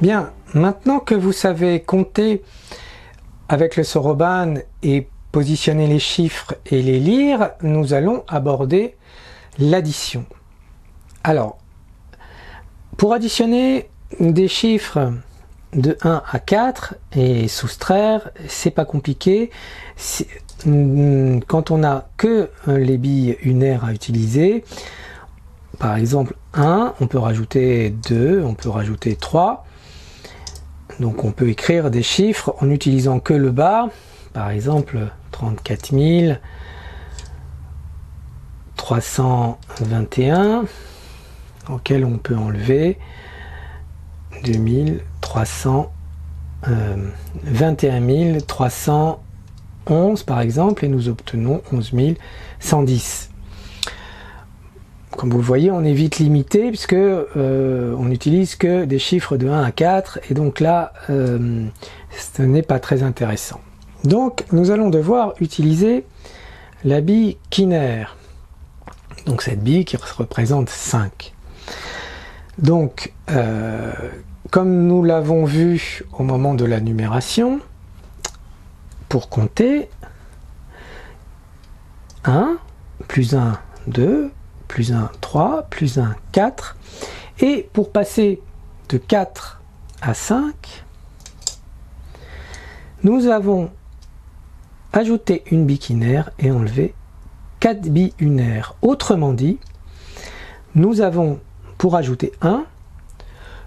Bien, maintenant que vous savez compter avec le Soroban et positionner les chiffres et les lire, nous allons aborder l'addition. Alors, pour additionner des chiffres de 1 à 4 et soustraire, c'est pas compliqué. Quand on n'a que les billes unaires à utiliser, par exemple 1, on peut rajouter 2, on peut rajouter 3. Donc on peut écrire des chiffres en utilisant que le bas, par exemple 34 321, auquel on peut enlever 21 311 par exemple, et nous obtenons 11 110. Comme vous le voyez, on est vite limité puisque on n'utilise que des chiffres de 1 à 4 et donc là, ce n'est pas très intéressant. Donc, nous allons devoir utiliser la bille quinaire. Donc, cette bille qui représente 5. Donc, comme nous l'avons vu au moment de la numération, pour compter, 1, plus 1, 2, plus 1, 3, plus 1, 4. Et pour passer de 4 à 5, nous avons ajouté une bille quinaire et enlevé 4 billes unaires. Autrement dit, nous avons, pour ajouter 1,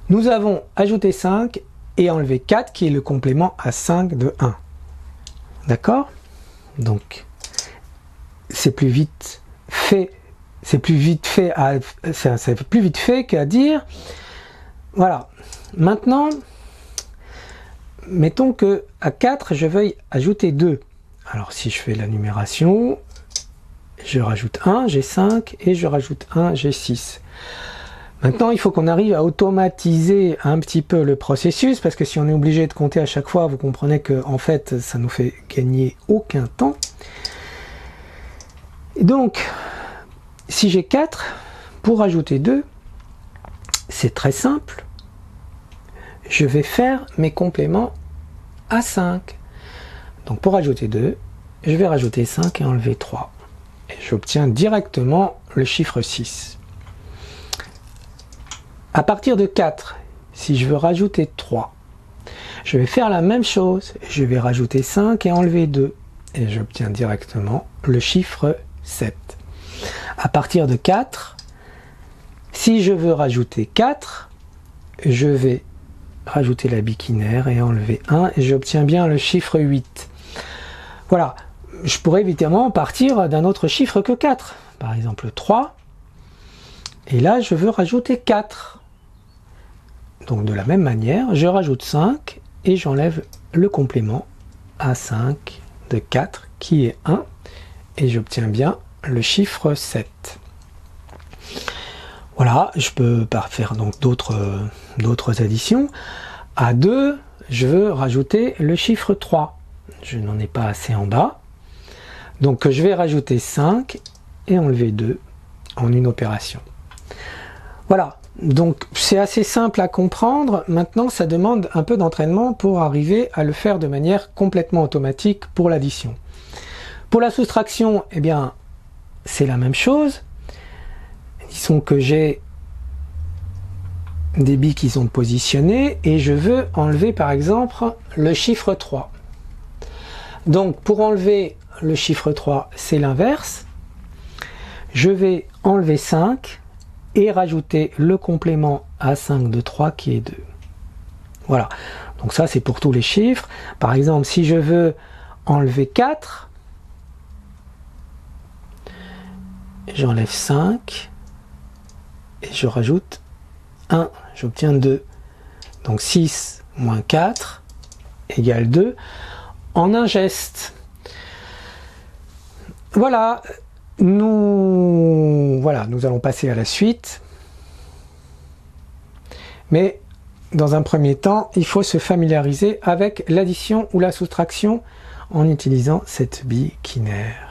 nous avons ajouté 5 et enlevé 4 qui est le complément à 5 de 1. D'accord? Donc, c'est plus vite fait. C'est plus vite fait qu'à dire. Voilà. Maintenant, mettons que à 4, je veuille ajouter 2. Alors si je fais la numération, je rajoute 1, j'ai 5, et je rajoute 1, j'ai 6. Maintenant, il faut qu'on arrive à automatiser un petit peu le processus, parce que si on est obligé de compter à chaque fois, vous comprenez que en fait, ça nous fait gagner aucun temps. Et donc, si j'ai 4, pour ajouter 2, c'est très simple. Je vais faire mes compléments à 5. Donc pour ajouter 2, je vais rajouter 5 et enlever 3. Et j'obtiens directement le chiffre 6. À partir de 4, si je veux rajouter 3, je vais faire la même chose. Je vais rajouter 5 et enlever 2. Et j'obtiens directement le chiffre 7. À partir de 4, si je veux rajouter 4, je vais rajouter la bille quinaire et enlever 1 et j'obtiens bien le chiffre 8. Voilà, je pourrais évidemment partir d'un autre chiffre que 4, par exemple 3, et là je veux rajouter 4. Donc de la même manière, je rajoute 5 et j'enlève le complément à 5 de 4 qui est 1 et j'obtiens bien le chiffre 7. Voilà, je peux faire donc d'autres additions. À 2, je veux rajouter le chiffre 3. Je n'en ai pas assez en bas. Donc je vais rajouter 5 et enlever 2 en une opération. Voilà, donc c'est assez simple à comprendre. Maintenant, ça demande un peu d'entraînement pour arriver à le faire de manière complètement automatique pour l'addition. Pour la soustraction, eh bien, c'est la même chose. Disons que j'ai des billes qui sont positionnées et je veux enlever par exemple le chiffre 3. Donc pour enlever le chiffre 3, c'est l'inverse. Je vais enlever 5 et rajouter le complément à 5 de 3 qui est 2. Voilà. Donc ça c'est pour tous les chiffres. Par exemple, si je veux enlever 4, j'enlève 5 et je rajoute 1, j'obtiens 2. Donc 6 moins 4 égale 2 en un geste. Voilà, nous allons passer à la suite. Mais dans un premier temps, il faut se familiariser avec l'addition ou la soustraction en utilisant cette bille quinaire.